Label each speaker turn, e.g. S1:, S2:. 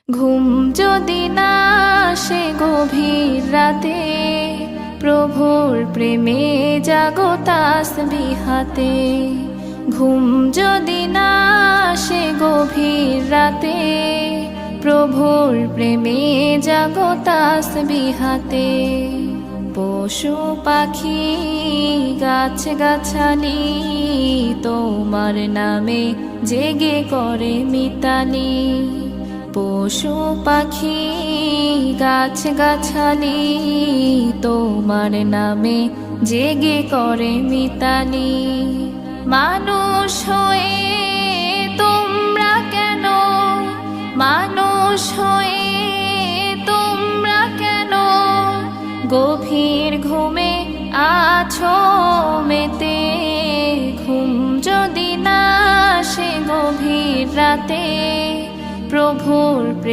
S1: ঘুম যদি না আসে গভীর রাতে, প্রভুর প্রেমে জাগো তাসবিহাতে। ঘুম যদি না আসে গভীর রাতে, প্রভুর প্রেমে জাগো তাসবিহাতে। পশু পাখি গাছ গাছালি তোমার নামে জেগে করে মিতালি। পশু পাখি গাছ গাছালি তোমার নামে জেগে করে মিতালি। মানুষ হয়ে তোমরা কেন, মানুষ হয়ে তোমরা কেন গভীর ঘুমে আছো মেতে। ঘুম যদি না আসে গভীর রাতে, প্রভুর